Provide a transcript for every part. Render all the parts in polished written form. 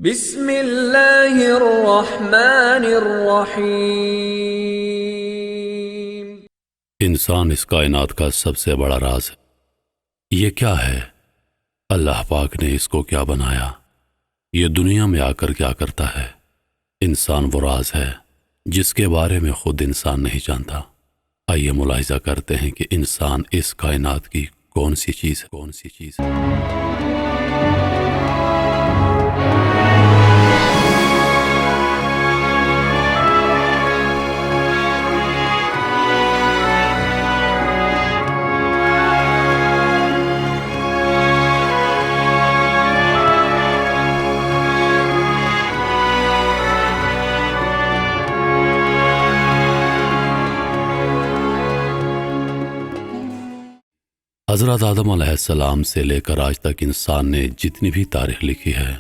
بسم اللہ الرحمن الرحیم۔ انسان اس کائنات کا سب سے بڑا راز ہے۔ یہ کیا ہے؟ اللہ پاک نے اس کو کیا بنایا؟ یہ دنیا میں آ کر کیا کرتا ہے؟ انسان وہ راز ہے جس کے بارے میں خود انسان نہیں جانتا۔ آئیے ملاحظہ کرتے ہیں کہ انسان اس کائنات کی کون سی چیز ہے۔ حضرت آدم علیہ السلام سے لے کر آج تک انسان نے جتنی بھی تاریخ لکھی ہے،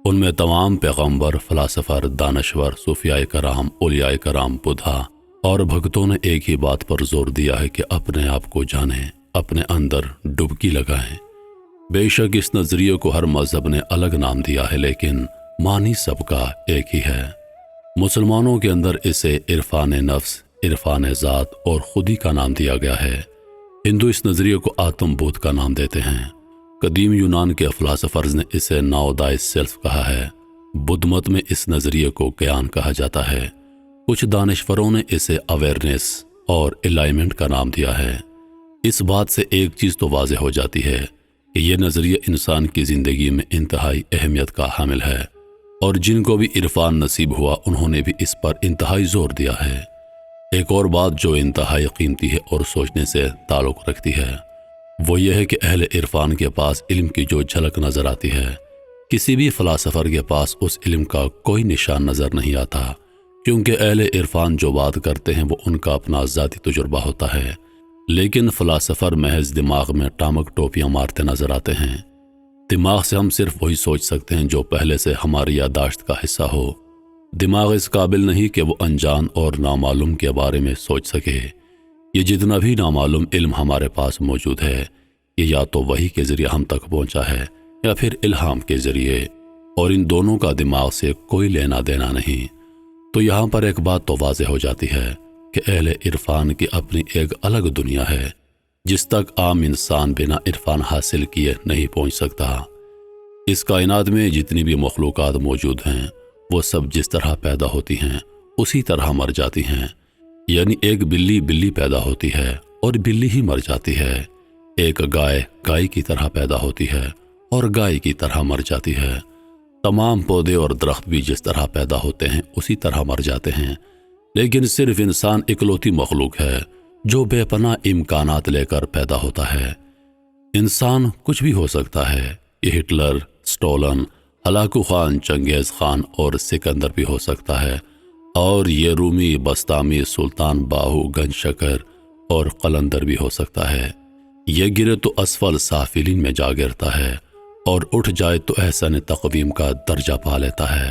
ان میں تمام پیغمبر، فلاسفر، دانشور، صوفیاء کرام، اولیاء کرام، بدھا اور بھگتوں نے ایک ہی بات پر زور دیا ہے کہ اپنے آپ کو جانیں، اپنے اندر ڈبکی لگائیں۔ بے شک اس نظریے کو ہر مذہب نے الگ نام دیا ہے، لیکن معنی سب کا ایک ہی ہے۔ مسلمانوں کے اندر اسے عرفان نفس، عرفان ذات اور خودی کا نام دیا گیا ہے۔ ہندو اس نظریے کو آتم بودھ کا نام دیتے ہیں۔ قدیم یونان کے فلاسفرز نے اسے ناؤدائے سیلف کہا ہے۔ بدھ مت میں اس نظریے کو گیان کہا جاتا ہے۔ کچھ دانشوروں نے اسے اویئرنیس اور الائنمنٹ کا نام دیا ہے۔ اس بات سے ایک چیز تو واضح ہو جاتی ہے کہ یہ نظریہ انسان کی زندگی میں انتہائی اہمیت کا حامل ہے، اور جن کو بھی عرفان نصیب ہوا انہوں نے بھی اس پر انتہائی زور دیا ہے۔ ایک اور بات جو انتہائی قیمتی ہے اور سوچنے سے تعلق رکھتی ہے، وہ یہ ہے کہ اہل عرفان کے پاس علم کی جو جھلک نظر آتی ہے، کسی بھی فلاسفر کے پاس اس علم کا کوئی نشان نظر نہیں آتا، کیونکہ اہل عرفان جو بات کرتے ہیں وہ ان کا اپنا ذاتی تجربہ ہوتا ہے، لیکن فلاسفر محض دماغ میں ٹامک ٹوپیاں مارتے نظر آتے ہیں۔ دماغ سے ہم صرف وہی سوچ سکتے ہیں جو پہلے سے ہماری یادداشت کا حصہ ہو۔ دماغ اس قابل نہیں کہ وہ انجان اور نامعلوم کے بارے میں سوچ سکے۔ یہ جتنا بھی نامعلوم علم ہمارے پاس موجود ہے، یہ یا تو وحی کے ذریعے ہم تک پہنچا ہے یا پھر الہام کے ذریعے، اور ان دونوں کا دماغ سے کوئی لینا دینا نہیں۔ تو یہاں پر ایک بات تو واضح ہو جاتی ہے کہ اہل عرفان کی اپنی ایک الگ دنیا ہے جس تک عام انسان بنا عرفان حاصل کیے نہیں پہنچ سکتا۔ اس کائنات میں جتنی بھی مخلوقات موجود ہیں وہ سب جس طرح پیدا ہوتی ہیں اسی طرح مر جاتی ہیں، یعنی ایک بلی پیدا ہوتی ہے اور بلی ہی مر جاتی ہے، ایک گائے کی طرح پیدا ہوتی ہے اور گائے کی طرح مر جاتی ہے، تمام پودے اور درخت بھی جس طرح پیدا ہوتے ہیں اسی طرح مر جاتے ہیں، لیکن صرف انسان اکلوتی مخلوق ہے جو بے پناہ امکانات لے کر پیدا ہوتا ہے۔ انسان کچھ بھی ہو سکتا ہے، یہ ہٹلر، سٹالن، ہلاکو خان، چنگیز خان اور سکندر بھی ہو سکتا ہے، اور یہ رومی، بسطامی، سلطان باہو، گنج شکر اور قلندر بھی ہو سکتا ہے۔ یہ گرے تو اسفل سافلین میں جا گرتا ہے اور اٹھ جائے تو احسن تقویم کا درجہ پا لیتا ہے۔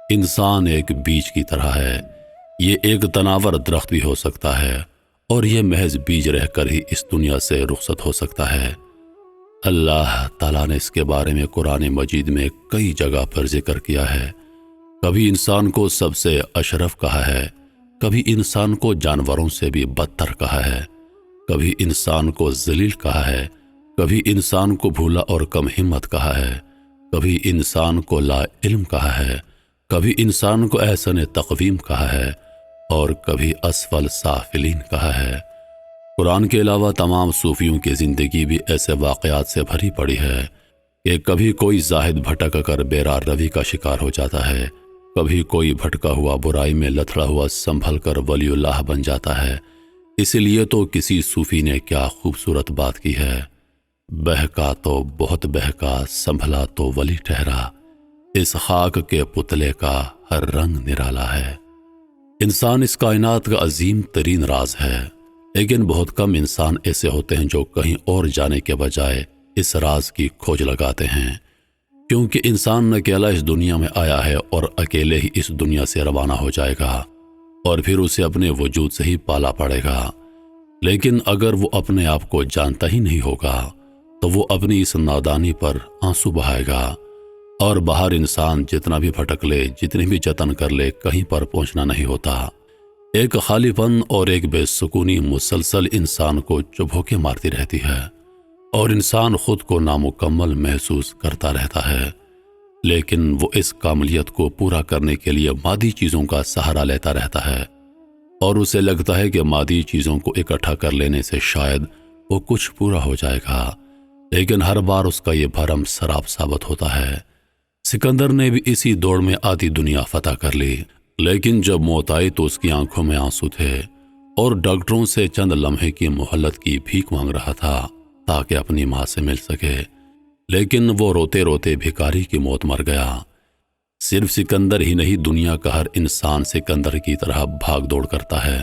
انسان ایک بیج کی طرح ہے، یہ ایک تناور درخت بھی ہو سکتا ہے، اور یہ محض بیج رہ کر ہی اس دنیا سے رخصت ہو سکتا ہے۔ اللہ تعالیٰ نے اس کے بارے میں قرآن مجید میں کئی جگہ پر ذکر کیا ہے۔ کبھی انسان کو سب سے اشرف کہا ہے، کبھی انسان کو جانوروں سے بھی بدتر کہا ہے، کبھی انسان کو ذلیل کہا ہے، کبھی انسان کو بھولا اور کم ہمت کہا ہے، کبھی انسان کو لا علم کہا ہے، کبھی انسان کو احسن تقویم کہا ہے، اور کبھی اسفل سافلین کہا ہے۔ قرآن کے علاوہ تمام صوفیوں کی زندگی بھی ایسے واقعات سے بھری پڑی ہے کہ کبھی کوئی زاہد بھٹک کر بیرار روی کا شکار ہو جاتا ہے، کبھی کوئی بھٹکا ہوا برائی میں لتھڑا ہوا سنبھل کر ولی اللہ بن جاتا ہے۔ اس لیے تو کسی صوفی نے کیا خوبصورت بات کی ہے، بہکا تو بہت بہکا، سنبھلا تو ولی ٹھہرا، اس خاک کے پتلے کا ہر رنگ نرالا ہے۔ انسان اس کائنات کا عظیم ترین راز ہے، لیکن بہت کم انسان ایسے ہوتے ہیں جو کہیں اور جانے کے بجائے اس راز کی کھوج لگاتے ہیں، کیونکہ انسان اکیلا اس دنیا میں آیا ہے اور اکیلے ہی اس دنیا سے روانہ ہو جائے گا، اور پھر اسے اپنے وجود سے ہی پالا پڑے گا۔ لیکن اگر وہ اپنے آپ کو جانتا ہی نہیں ہوگا تو وہ اپنی اس نادانی پر آنسو بہائے گا اور باہر انسان جتنا بھی بھٹک لے، جتنی بھی جتن کر لے، کہیں پر پہنچنا نہیں ہوتا۔ ایک خالی پن اور ایک بے سکونی مسلسل انسان کو چبھو کے مارتی رہتی ہے، اور انسان خود کو نامکمل محسوس کرتا رہتا ہے، لیکن وہ اس کاملیت کو پورا کرنے کے لیے مادی چیزوں کا سہارا لیتا رہتا ہے، اور اسے لگتا ہے کہ مادی چیزوں کو اکٹھا کر لینے سے شاید وہ کچھ پورا ہو جائے گا، لیکن ہر بار اس کا یہ بھرم سراب ثابت ہوتا ہے۔ سکندر نے بھی اسی دوڑ میں آدھی دنیا فتح کر لی، لیکن جب موت آئی تو اس کی آنکھوں میں آنسو تھے، اور ڈاکٹروں سے چند لمحے کی مہلت کی بھیک مانگ رہا تھا تاکہ اپنی ماں سے مل سکے، لیکن وہ روتے روتے بھکاری کی موت مر گیا۔ صرف سکندر ہی نہیں، دنیا کا ہر انسان سکندر کی طرح بھاگ دوڑ کرتا ہے۔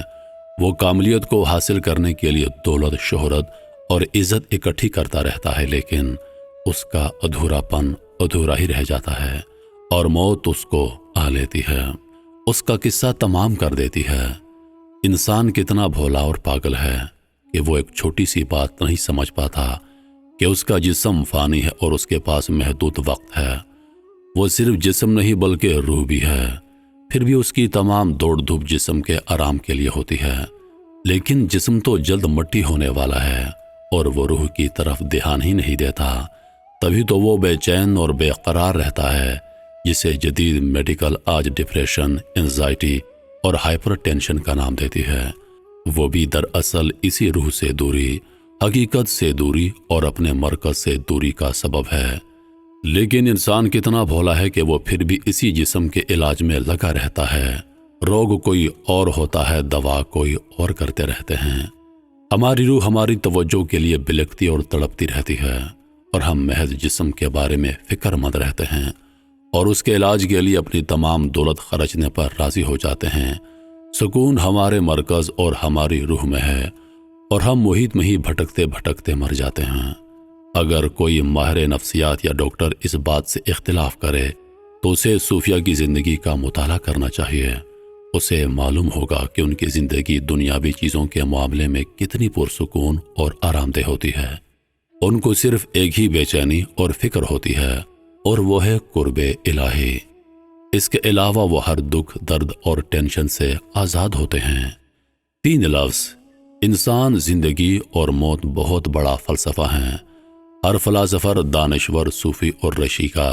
وہ کاملیت کو حاصل کرنے کے لیے دولت، شہرت اور عزت اکٹھی کرتا رہتا ہے، لیکن اس کا ادھورا پن ادھورا ہی رہ جاتا ہے، اور موت اس کو آ لیتی ہے، اس کا قصہ تمام کر دیتی ہے۔ انسان کتنا بھولا اور پاگل ہے کہ وہ ایک چھوٹی سی بات نہیں سمجھ پاتا کہ اس کا جسم فانی ہے اور اس کے پاس محدود وقت ہے۔ وہ صرف جسم نہیں بلکہ روح بھی ہے، پھر بھی اس کی تمام دوڑ دھوپ جسم کے آرام کے لیے ہوتی ہے، لیکن جسم تو جلد مٹی ہونے والا ہے اور وہ روح کی طرف دھیان ہی نہیں دیتا۔ تبھی تو وہ بے چین اور بے قرار رہتا ہے، جسے جدید میڈیکل آج ڈپریشن، انزائٹی اور ہائپر ٹینشن کا نام دیتی ہے۔ وہ بھی دراصل اسی روح سے دوری، حقیقت سے دوری اور اپنے مرکز سے دوری کا سبب ہے۔ لیکن انسان کتنا بھولا ہے کہ وہ پھر بھی اسی جسم کے علاج میں لگا رہتا ہے۔ روگ کوئی اور ہوتا ہے، دوا کوئی اور کرتے رہتے ہیں۔ ہماری روح ہماری توجہ کے لیے بلکتی اور تڑپتی رہتی ہے، اور ہم محض جسم کے بارے میں فکر مند رہتے ہیں اور اس کے علاج کے لیے اپنی تمام دولت خرچنے پر راضی ہو جاتے ہیں۔ سکون ہمارے مرکز اور ہماری روح میں ہے، اور ہم محیط میں ہی بھٹکتے بھٹکتے مر جاتے ہیں۔ اگر کوئی ماہر نفسیات یا ڈاکٹر اس بات سے اختلاف کرے تو اسے صوفیہ کی زندگی کا مطالعہ کرنا چاہیے۔ اسے معلوم ہوگا کہ ان کی زندگی دنیاوی چیزوں کے معاملے میں کتنی پرسکون اور آرام دہ ہوتی ہے۔ ان کو صرف ایک ہی بے چینی اور فکر ہوتی ہے، اور وہ ہے قرب الہی۔ اس کے علاوہ وہ ہر دکھ، درد اور ٹینشن سے آزاد ہوتے ہیں۔ 3 لفظ انسان، زندگی اور موت بہت بڑا فلسفہ ہیں۔ ہر فلاسفر، دانشور، صوفی اور رشی کا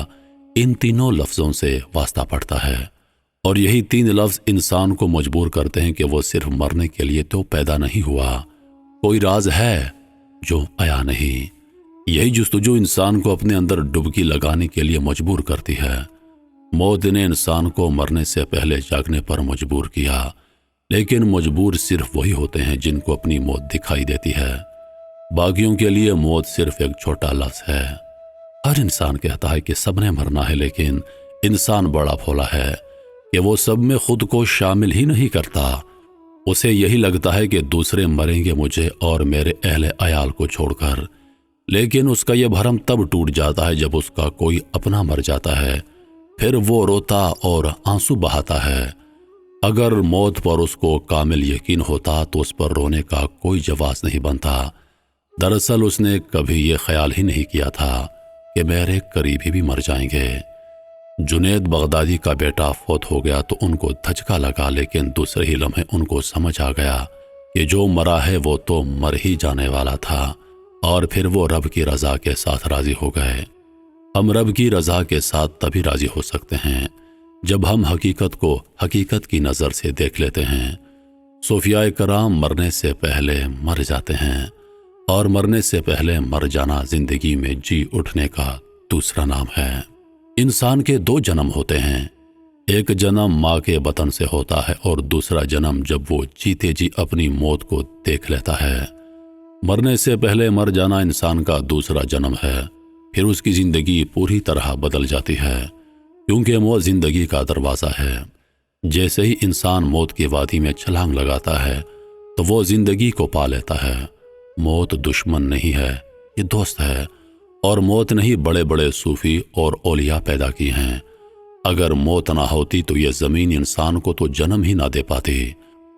ان تینوں لفظوں سے واسطہ پڑتا ہے، اور یہی 3 لفظ انسان کو مجبور کرتے ہیں کہ وہ صرف مرنے کے لیے تو پیدا نہیں ہوا، کوئی راز ہے جو آیا نہیں۔ یہی جستجو انسان کو اپنے اندر ڈبکی لگانے کے لیے مجبور کرتی ہے۔ موت نے انسان کو مرنے سے پہلے جاگنے پر مجبور کیا، لیکن مجبور صرف وہی ہوتے ہیں جن کو اپنی موت دکھائی دیتی ہے۔ باقیوں کے لیے موت صرف ایک چھوٹا لفظ ہے۔ ہر انسان کہتا ہے کہ سب نے مرنا ہے، لیکن انسان بڑا بھولا ہے کہ وہ سب میں خود کو شامل ہی نہیں کرتا۔ اسے یہی لگتا ہے کہ دوسرے مریں گے مجھے اور میرے اہل عیال کو چھوڑ کر، لیکن اس کا یہ بھرم تب ٹوٹ جاتا ہے جب اس کا کوئی اپنا مر جاتا ہے، پھر وہ روتا اور آنسو بہاتا ہے۔ اگر موت پر اس کو کامل یقین ہوتا تو اس پر رونے کا کوئی جواز نہیں بنتا۔ دراصل اس نے کبھی یہ خیال ہی نہیں کیا تھا کہ میرے قریبی بھی مر جائیں گے۔ جنید بغدادی کا بیٹا فوت ہو گیا تو ان کو دھچکا لگا، لیکن دوسرے ہی لمحے ان کو سمجھ آ گیا کہ جو مرا ہے وہ تو مر ہی جانے والا تھا، اور پھر وہ رب کی رضا کے ساتھ راضی ہو گئے۔ ہم رب کی رضا کے ساتھ تبھی راضی ہو سکتے ہیں جب ہم حقیقت کو حقیقت کی نظر سے دیکھ لیتے ہیں۔ صوفیاء کرام مرنے سے پہلے مر جاتے ہیں، اور مرنے سے پہلے مر جانا زندگی میں جی اٹھنے کا دوسرا نام ہے۔ انسان کے 2 جنم ہوتے ہیں، ایک جنم ماں کے بطن سے ہوتا ہے اور دوسرا جنم جب وہ جیتے جی اپنی موت کو دیکھ لیتا ہے۔ مرنے سے پہلے مر جانا انسان کا دوسرا جنم ہے، پھر اس کی زندگی پوری طرح بدل جاتی ہے، کیونکہ موت زندگی کا دروازہ ہے۔ جیسے ہی انسان موت کی وادی میں چھلانگ لگاتا ہے تو وہ زندگی کو پا لیتا ہے۔ موت دشمن نہیں ہے، یہ دوست ہے، اور موت نہیں بڑے بڑے صوفی اور اولیاء پیدا کی ہیں۔ اگر موت نہ ہوتی تو یہ زمین انسان کو تو جنم ہی نہ دے پاتی۔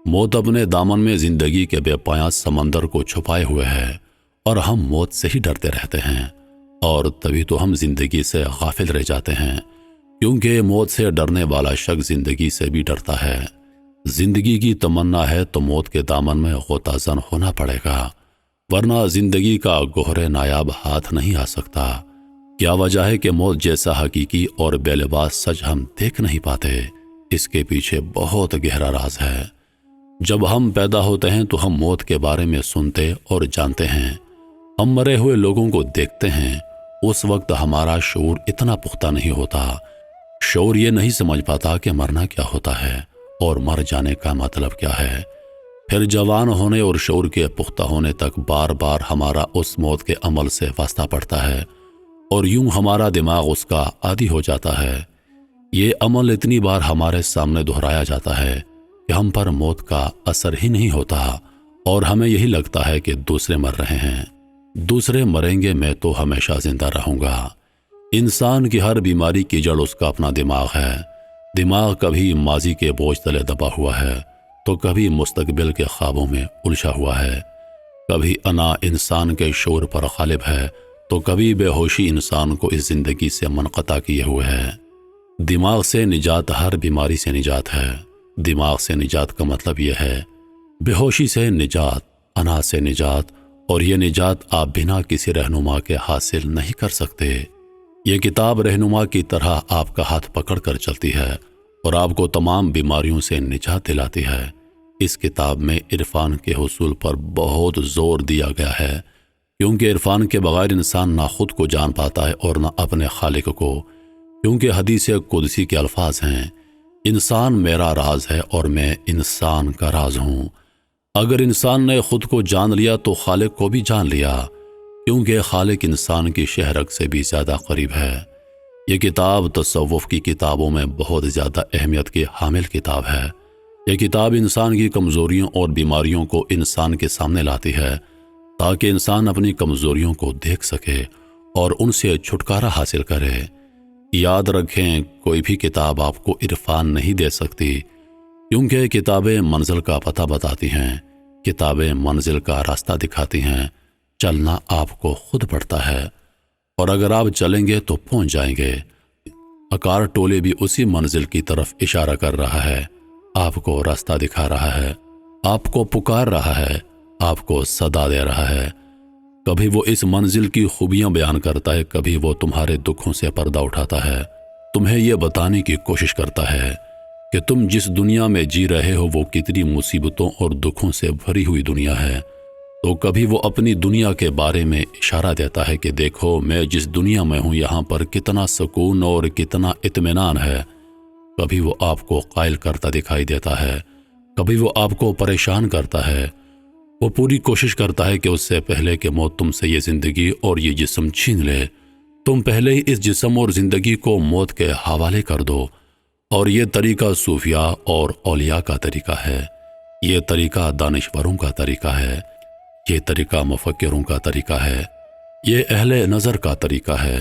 موت اپنے دامن میں زندگی کے بے پایاں سمندر کو چھپائے ہوئے ہے، اور ہم موت سے ہی ڈرتے رہتے ہیں۔ اور تبھی تو ہم زندگی سے غافل رہ جاتے ہیں، کیونکہ موت سے ڈرنے والا شخص زندگی سے بھی ڈرتا ہے۔ زندگی کی تمنا ہے تو موت کے دامن میں غوطہ زن ہونا پڑے گا، ورنہ زندگی کا گوہر نایاب ہاتھ نہیں آ سکتا۔ کیا وجہ ہے کہ موت جیسا حقیقی اور بے لباس سچ ہم دیکھ نہیں پاتے؟ اس کے پیچھے بہت گہرا راز ہے۔ جب ہم پیدا ہوتے ہیں تو ہم موت کے بارے میں سنتے اور جانتے ہیں، ہم مرے ہوئے لوگوں کو دیکھتے ہیں۔ اس وقت ہمارا شعور اتنا پختہ نہیں ہوتا، شعور یہ نہیں سمجھ پاتا کہ مرنا کیا ہوتا ہے اور مر جانے کا مطلب کیا ہے۔ پھر جوان ہونے اور شعور کے پختہ ہونے تک بار بار ہمارا اس موت کے عمل سے واسطہ پڑتا ہے، اور یوں ہمارا دماغ اس کا عادی ہو جاتا ہے۔ یہ عمل اتنی بار ہمارے سامنے دہرایا جاتا ہے کہ ہم پر موت کا اثر ہی نہیں ہوتا، اور ہمیں یہی لگتا ہے کہ دوسرے مر رہے ہیں، دوسرے مریں گے، میں تو ہمیشہ زندہ رہوں گا۔ انسان کی ہر بیماری کی جڑ اس کا اپنا دماغ ہے۔ دماغ کبھی ماضی کے بوجھ تلے دبا ہوا ہے تو کبھی مستقبل کے خوابوں میں الجھا ہوا ہے، کبھی انا انسان کے شعور پر غالب ہے تو کبھی بے ہوشی انسان کو اس زندگی سے منقطع کیے ہوئے ہے۔ دماغ سے نجات ہر بیماری سے نجات ہے۔ دماغ سے نجات کا مطلب یہ ہے بے ہوشی سے نجات، انا سے نجات، اور یہ نجات آپ بنا کسی رہنما کے حاصل نہیں کر سکتے۔ یہ کتاب رہنما کی طرح آپ کا ہاتھ پکڑ کر چلتی ہے اور آپ کو تمام بیماریوں سے نجات دلاتی ہے۔ اس کتاب میں عرفان کے حصول پر بہت زور دیا گیا ہے، کیونکہ عرفان کے بغیر انسان نہ خود کو جان پاتا ہے اور نہ اپنے خالق کو، کیونکہ حدیث قدسی کے الفاظ ہیں، انسان میرا راز ہے اور میں انسان کا راز ہوں۔ اگر انسان نے خود کو جان لیا تو خالق کو بھی جان لیا، کیونکہ خالق انسان کی شہرک سے بھی زیادہ قریب ہے۔ یہ کتاب تصوف کی کتابوں میں بہت زیادہ اہمیت کی حامل کتاب ہے۔ یہ کتاب انسان کی کمزوریوں اور بیماریوں کو انسان کے سامنے لاتی ہے تاکہ انسان اپنی کمزوریوں کو دیکھ سکے اور ان سے چھٹکارا حاصل کرے۔ یاد رکھیں، کوئی بھی کتاب آپ کو عرفان نہیں دے سکتی، کیونکہ کتابیں منزل کا پتہ بتاتی ہیں، کتابیں منزل کا راستہ دکھاتی ہیں، چلنا آپ کو خود پڑتا ہے، اور اگر آپ چلیں گے تو پہنچ جائیں گے۔ عقار ٹولے بھی اسی منزل کی طرف اشارہ کر رہا ہے، آپ کو راستہ دکھا رہا ہے، آپ کو پکار رہا ہے، آپ کو صدا دے رہا ہے۔ کبھی وہ اس منزل کی خوبیاں بیان کرتا ہے، کبھی وہ تمہارے دکھوں سے پردہ اٹھاتا ہے، تمہیں یہ بتانے کی کوشش کرتا ہے کہ تم جس دنیا میں جی رہے ہو وہ کتنی مصیبتوں اور دکھوں سے بھری ہوئی دنیا ہے۔ تو کبھی وہ اپنی دنیا کے بارے میں اشارہ دیتا ہے کہ دیکھو میں جس دنیا میں ہوں یہاں پر کتنا سکون اور کتنا اطمینان ہے۔ کبھی وہ آپ کو قائل کرتا دکھائی دیتا ہے، کبھی وہ آپ کو پریشان کرتا ہے۔ وہ پوری کوشش کرتا ہے کہ اس سے پہلے کہ موت تم سے یہ زندگی اور یہ جسم چھین لے، تم پہلے ہی اس جسم اور زندگی کو موت کے حوالے کر دو۔ اور یہ طریقہ صوفیاء اور اولیاء کا طریقہ ہے، یہ طریقہ دانشوروں کا طریقہ ہے، یہ طریقہ مفکروں کا طریقہ ہے، یہ اہل نظر کا طریقہ ہے۔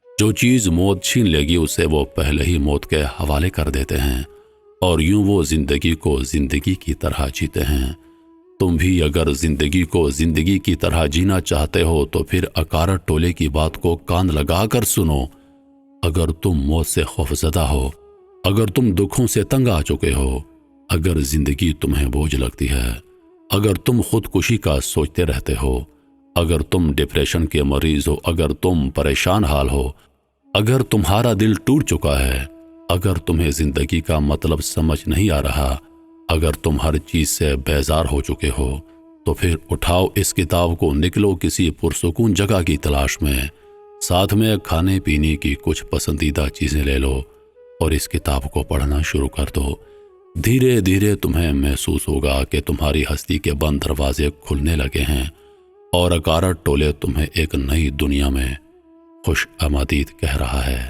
جو چیز موت چھین لے گی اسے وہ پہلے ہی موت کے حوالے کر دیتے ہیں، اور یوں وہ زندگی کو زندگی کی طرح جیتے ہیں۔ تم بھی اگر زندگی کو زندگی کی طرح جینا چاہتے ہو تو پھر عقارت ٹولے کی بات کو کان لگا کر سنو۔ اگر تم موت سے خوفزدہ ہو، اگر تم دکھوں سے تنگ آ چکے ہو، اگر زندگی تمہیں بوجھ لگتی ہے، اگر تم خودکشی کا سوچتے رہتے ہو، اگر تم ڈپریشن کے مریض ہو، اگر تم پریشان حال ہو، اگر تمہارا دل ٹوٹ چکا ہے، اگر تمہیں زندگی کا مطلب سمجھ نہیں آ رہا، اگر تم ہر چیز سے بیزار ہو چکے ہو، تو پھر اٹھاؤ اس کتاب کو، نکلو کسی پرسکون جگہ کی تلاش میں، ساتھ میں کھانے پینے کی کچھ پسندیدہ چیزیں لے لو اور اس کتاب کو پڑھنا شروع کر دو۔ دھیرے دھیرے تمہیں محسوس ہوگا کہ تمہاری ہستی کے بند دروازے کھلنے لگے ہیں اور عقارت ٹولے تمہیں ایک نئی دنیا میں خوش آمدید کہہ رہا ہے۔